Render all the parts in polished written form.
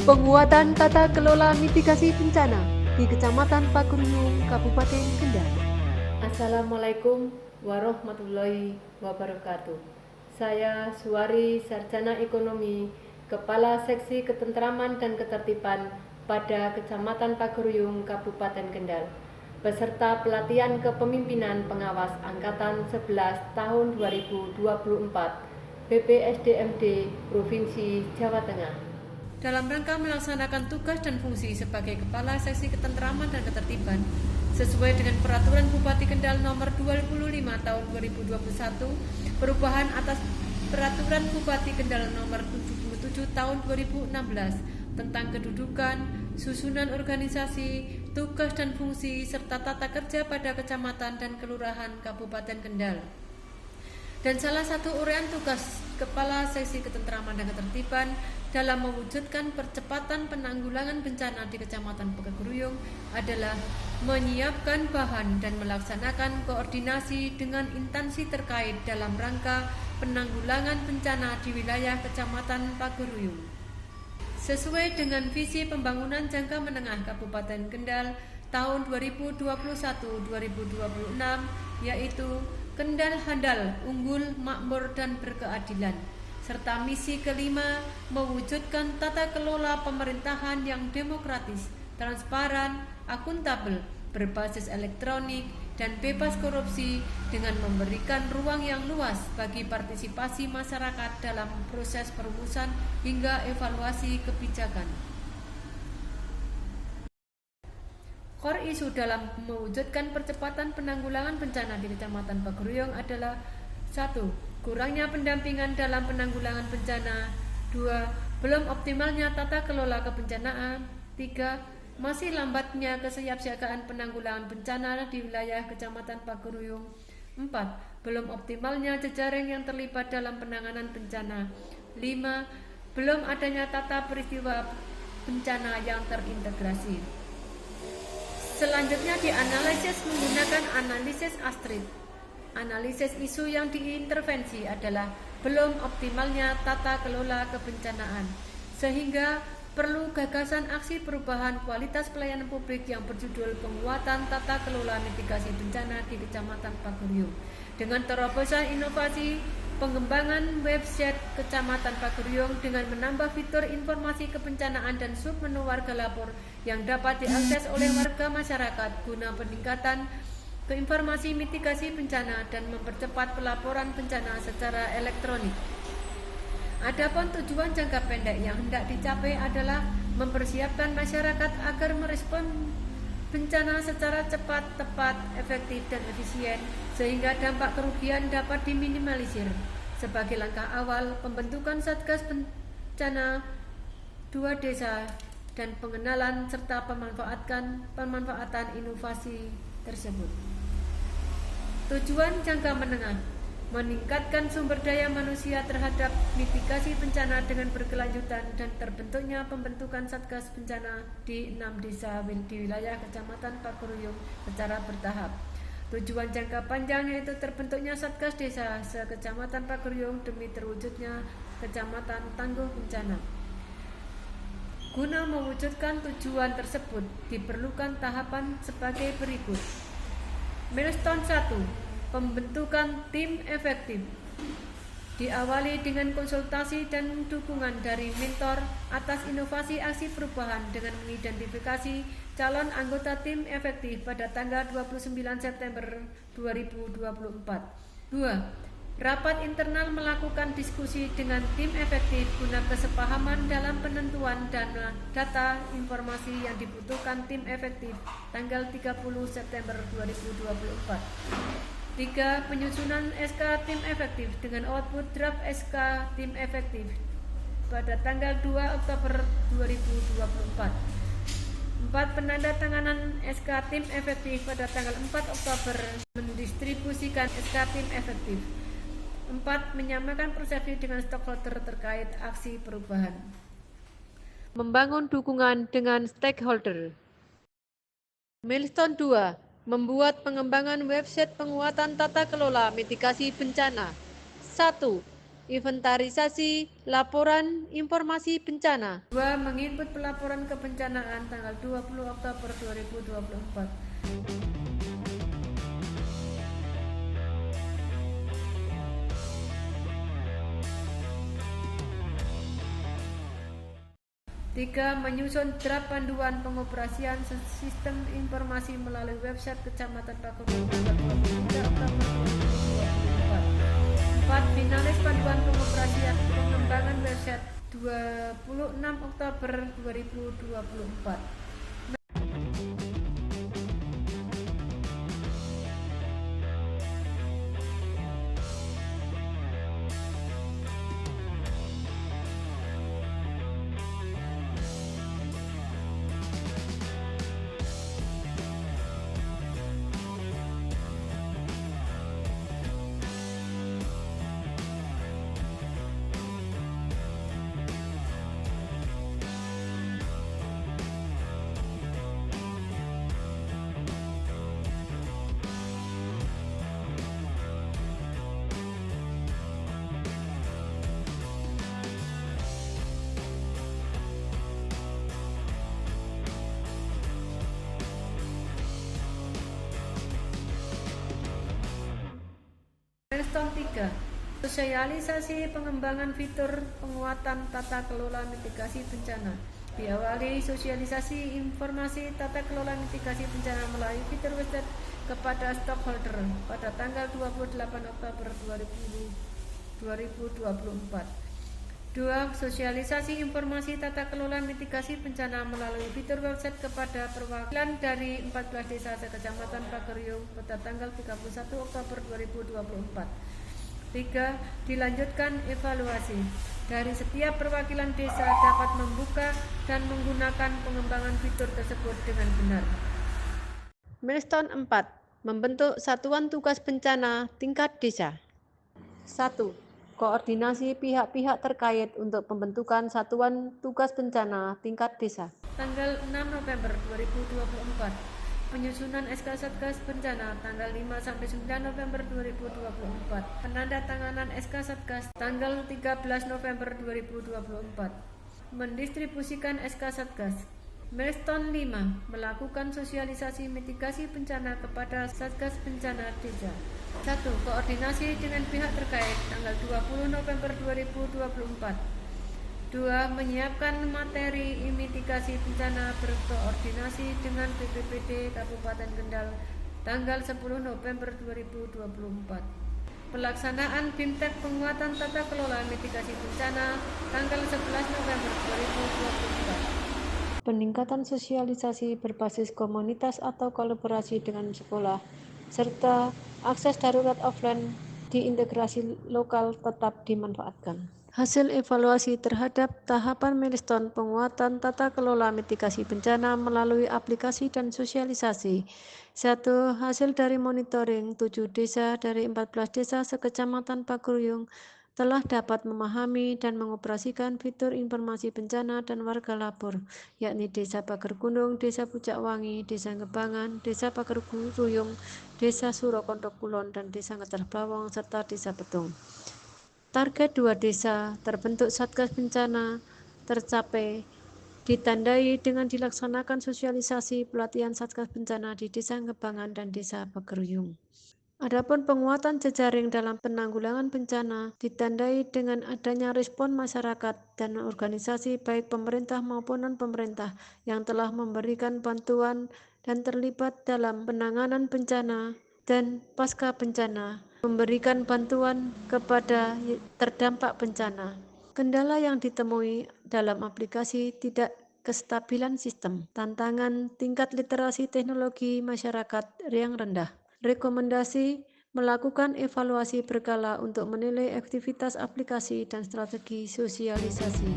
Penguatan tata kelola mitigasi bencana di Kecamatan Pageruyung, Kabupaten Kendal. Assalamualaikum warahmatullahi wabarakatuh. Saya Suwari Sarjana Ekonomi, Kepala Seksi Ketentraman dan Ketertiban pada Kecamatan Pageruyung, Kabupaten Kendal, beserta pelatihan kepemimpinan pengawas Angkatan 11 tahun 2024 BPSDMD Provinsi Jawa Tengah. Dalam rangka melaksanakan tugas dan fungsi sebagai Kepala Seksi Ketentraman dan Ketertiban sesuai dengan Peraturan Bupati Kendal Nomor 25 Tahun 2021, perubahan atas Peraturan Bupati Kendal Nomor 77 Tahun 2016 tentang kedudukan, susunan organisasi, tugas dan fungsi serta tata kerja pada kecamatan dan kelurahan Kabupaten Kendal. Dan salah satu uraian tugas Kepala Seksi Ketentraman dan Ketertiban dalam mewujudkan percepatan penanggulangan bencana di Kecamatan Pageruyung adalah menyiapkan bahan dan melaksanakan koordinasi dengan instansi terkait dalam rangka penanggulangan bencana di wilayah Kecamatan Pageruyung. Sesuai dengan visi pembangunan jangka menengah Kabupaten Kendal tahun 2021-2026, yaitu Kendal handal, unggul, makmur, dan berkeadilan, serta misi kelima mewujudkan tata kelola pemerintahan yang demokratis, transparan, akuntabel, berbasis elektronik, dan bebas korupsi dengan memberikan ruang yang luas bagi partisipasi masyarakat dalam proses perumusan hingga evaluasi kebijakan. Core isu dalam mewujudkan percepatan penanggulangan bencana di Kecamatan Pageruyung adalah 1. Kurangnya pendampingan dalam penanggulangan bencana. 2. Belum optimalnya tata kelola kebencanaan. 3. Masih lambatnya kesiapsiagaan penanggulangan bencana di wilayah Kecamatan Pageruyung. 4. Belum optimalnya jejaring yang terlibat dalam penanganan bencana. 5. Belum adanya tata peristiwa bencana yang terintegrasi. Selanjutnya dianalisis menggunakan analisis ASTRID. Analisis isu yang diintervensi adalah belum optimalnya tata kelola kebencanaan, sehingga perlu gagasan aksi perubahan kualitas pelayanan publik yang berjudul penguatan tata kelola mitigasi bencana di Kecamatan Pageruyung. Dengan terobosan inovasi pengembangan website Kecamatan Pageruyung dengan menambah fitur informasi kebencanaan dan submenu warga lapor yang dapat diakses oleh warga masyarakat guna peningkatan keinformasi mitigasi bencana dan mempercepat pelaporan bencana secara elektronik. Adapun tujuan jangka pendek yang hendak dicapai adalah mempersiapkan masyarakat agar merespon bencana secara cepat, tepat, efektif, dan efisien sehingga dampak kerugian dapat diminimalisir. Sebagai langkah awal, pembentukan Satgas Bencana 2 Desa dan pengenalan serta pemanfaatan inovasi tersebut. Tujuan jangka menengah: meningkatkan sumber daya manusia terhadap mitigasi bencana dengan berkelanjutan dan terbentuknya pembentukan Satgas Bencana di 6 desa di wilayah Kecamatan Pageruyung secara bertahap. Tujuan jangka panjang yaitu terbentuknya Satgas Desa se-Kecamatan Pageruyung demi terwujudnya Kecamatan Tangguh Bencana. Guna mewujudkan tujuan tersebut diperlukan tahapan sebagai berikut. Milestone 1. Pembentukan tim efektif. Diawali dengan konsultasi dan dukungan dari mentor atas inovasi aksi perubahan dengan mengidentifikasi calon anggota tim efektif pada tanggal 29 September 2024. 2. Rapat internal melakukan diskusi dengan tim efektif guna kesepahaman dalam penentuan data informasi yang dibutuhkan tim efektif tanggal 30 September 2024. 3. Penyusunan SK tim efektif dengan output draft SK tim efektif pada tanggal 2 Oktober 2024. 4. Penandatanganan SK tim efektif pada tanggal 4 Oktober. Mendistribusikan SK tim efektif. 4. Menyamakan persepsi dengan stakeholder terkait aksi perubahan. Membangun dukungan dengan stakeholder. Milestone 2. Membuat pengembangan website penguatan tata kelola mitigasi bencana. 1. Inventarisasi laporan informasi bencana. 2. Menginput pelaporan kebencanaan tanggal 20 Oktober 2024. Tiga, menyusun draft panduan pengoperasian sistem informasi melalui website Kecamatan Pakuyung tanggal 23 Oktober 2024. 4. Finalis panduan pengoperasian pengembangan website 26 Oktober 2024. Milestone 3. Sosialisasi pengembangan fitur penguatan tata kelola mitigasi bencana. Diawali sosialisasi informasi tata kelola mitigasi bencana melalui fitur website kepada stakeholder pada tanggal 28 Oktober 2024. 2. Sosialisasi informasi tata kelola mitigasi bencana melalui fitur website kepada perwakilan dari 14 desa sekecamatan Pakuyung pada tanggal 31 Oktober 2024. 3. Dilanjutkan evaluasi. Dari setiap perwakilan desa dapat membuka dan menggunakan pengembangan fitur tersebut dengan benar. Milestone 4. Membentuk satuan tugas bencana tingkat desa. 1. Koordinasi pihak-pihak terkait untuk pembentukan satuan tugas bencana tingkat desa. Tanggal 6 November 2024. Penyusunan SK Satgas Bencana tanggal 5 sampai 9 November 2024. Penandatanganan SK Satgas tanggal 13 November 2024. Mendistribusikan SK Satgas. Milestone 5. Melakukan sosialisasi mitigasi bencana kepada Satgas Bencana Desa. 1. Koordinasi dengan pihak terkait tanggal 20 November 2024. 2. Menyiapkan materi mitigasi bencana berkoordinasi dengan BPBD Kabupaten Kendal tanggal 10 November 2024. Pelaksanaan BIMTEK penguatan tata kelola mitigasi bencana tanggal 11 November 2024. Peningkatan sosialisasi berbasis komunitas atau kolaborasi dengan sekolah, serta akses darurat offline di integrasi lokal tetap dimanfaatkan. Hasil evaluasi terhadap tahapan milestone penguatan tata kelola mitigasi bencana melalui aplikasi dan sosialisasi. 1. Hasil dari monitoring 7 desa dari 14 desa sekecamatan Pakuyung telah dapat memahami dan mengoperasikan fitur informasi bencana dan warga lapor, yakni Desa Pager Gunung, Desa Pucak Wangi, Desa Ngebangan, Desa Pager Ruyung, Desa Surokondo Kulon, dan Desa Ngeter Bawang, serta Desa Betung. Target 2 desa terbentuk Satgas Bencana tercapai ditandai dengan dilaksanakan sosialisasi pelatihan Satgas Bencana di Desa Ngebangan dan Desa Pager Ruyung. Adapun penguatan jejaring dalam penanggulangan bencana ditandai dengan adanya respon masyarakat dan organisasi baik pemerintah maupun non-pemerintah yang telah memberikan bantuan dan terlibat dalam penanganan bencana dan pasca bencana, memberikan bantuan kepada terdampak bencana. Kendala yang ditemui dalam aplikasi tidak kestabilan sistem, tantangan tingkat literasi teknologi masyarakat yang rendah. Rekomendasi melakukan evaluasi berkala untuk menilai aktivitas aplikasi dan strategi sosialisasi.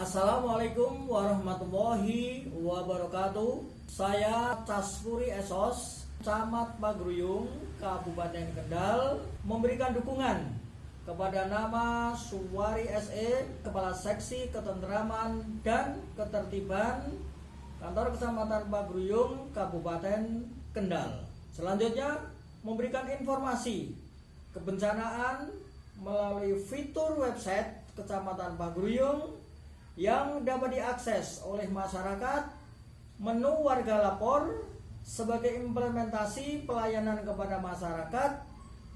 Assalamualaikum warahmatullahi wabarakatuh. Saya Caspuri Esos, Camat Pagruyung, Kabupaten Kendal, memberikan dukungan kepada nama Suwari SE, Kepala Seksi Ketenteraman dan Ketertiban Kantor Kecamatan Pagruyung, Kabupaten Kendal. Selanjutnya, memberikan informasi kebencanaan melalui fitur website Kecamatan Pagruyung yang dapat diakses oleh masyarakat, menu warga lapor sebagai implementasi pelayanan kepada masyarakat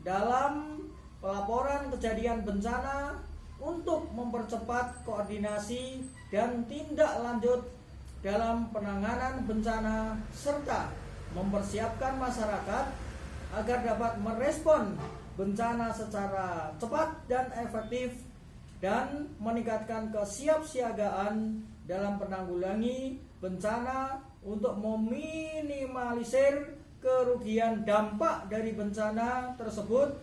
dalam pelaporan kejadian bencana untuk mempercepat koordinasi dan tindak lanjut dalam penanganan bencana serta mempersiapkan masyarakat agar dapat merespon bencana secara cepat dan efektif dan meningkatkan kesiapsiagaan dalam menanggulangi bencana untuk meminimalisir kerugian dampak dari bencana tersebut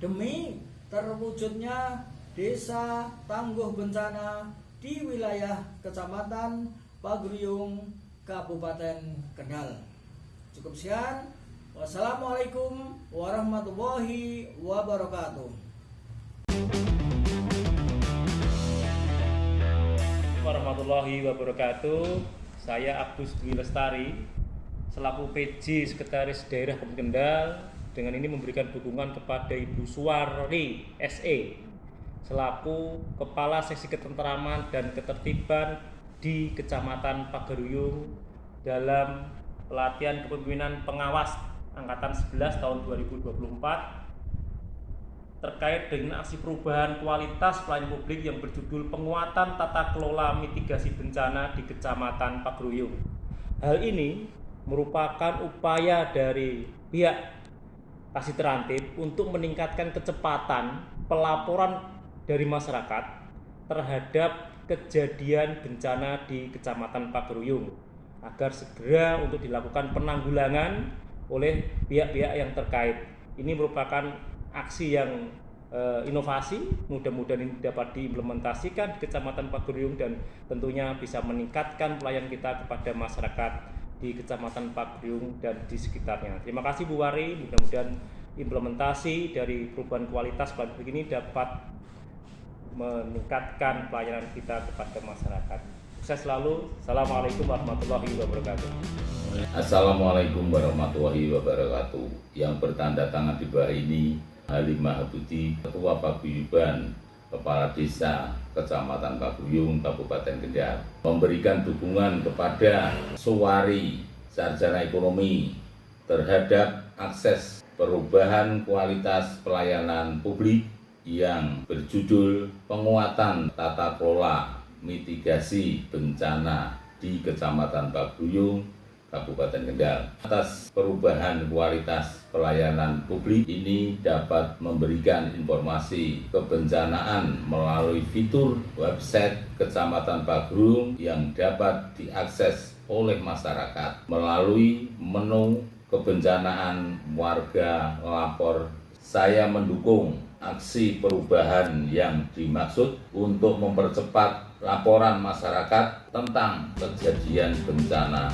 demi terwujudnya desa tangguh bencana di wilayah Kecamatan Pagruyung, Kabupaten Kendal. Cukup sekian. Wassalamualaikum warahmatullahi wabarakatuh. Warahmatullahi wabarakatuh. Saya Agus Dwi Lestari selaku PJ Sekretaris Daerah Kabupaten Kendal dengan ini memberikan dukungan kepada Ibu Suwari SE selaku Kepala Seksi Ketenteraman dan Ketertiban di Kecamatan Pagruyung dalam pelatihan kepemimpinan pengawas Angkatan 11 tahun 2024 terkait dengan aksi perubahan kualitas pelayanan publik yang berjudul penguatan tata kelola mitigasi bencana di Kecamatan Pagruyung. Hal ini merupakan upaya dari pihak Kasih Terantib untuk meningkatkan kecepatan pelaporan dari masyarakat terhadap kejadian bencana di Kecamatan Pagruyung agar segera untuk dilakukan penanggulangan oleh pihak-pihak yang terkait. Ini merupakan aksi yang inovasi, mudah-mudahan ini dapat diimplementasikan di Kecamatan Pagruyung dan tentunya bisa meningkatkan pelayanan kita kepada masyarakat di Kecamatan Pagruyung dan di sekitarnya. Terima kasih Bu Wari, mudah-mudahan implementasi dari perubahan kualitas pelayanan publik ini dapat meningkatkan pelayanan kita kepada masyarakat. Sukses selalu. Assalamualaikum warahmatullahi wabarakatuh. Assalamualaikum warahmatullahi wabarakatuh. Yang bertanda tangan di bawah ini Halimah Habudi, Ketua Paguyuban Kepala Desa Kecamatan Pagruyung, Kabupaten Kendal, memberikan dukungan kepada Suwari Sarjana Ekonomi terhadap akses perubahan kualitas pelayanan publik yang berjudul penguatan tata kelola mitigasi bencana di Kecamatan Pagruyung, Kabupaten Kendal. Atas perubahan kualitas pelayanan publik ini dapat memberikan informasi kebencanaan melalui fitur website Kecamatan Pagruyung yang dapat diakses oleh masyarakat melalui menu kebencanaan warga lapor. Saya mendukung aksi perubahan yang dimaksud untuk mempercepat laporan masyarakat tentang kejadian bencana.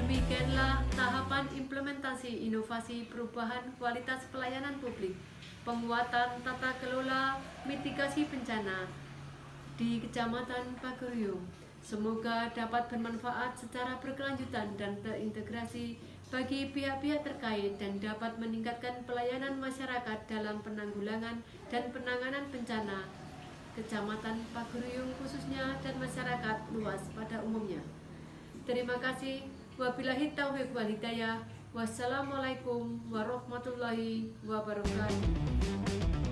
Demikianlah tahapan implementasi inovasi perubahan kualitas pelayanan publik, penguatan tata kelola mitigasi bencana di Kecamatan Pagruyung. Semoga dapat bermanfaat secara berkelanjutan dan terintegrasi bagi pihak-pihak terkait dan dapat meningkatkan pelayanan masyarakat dalam penanggulangan dan penanganan bencana Kecamatan Pagruyung khususnya dan masyarakat luas pada umumnya. Terima kasih. Wabillahi taufiq wal hidayah. Wassalamualaikum warahmatullahi wabarakatuh.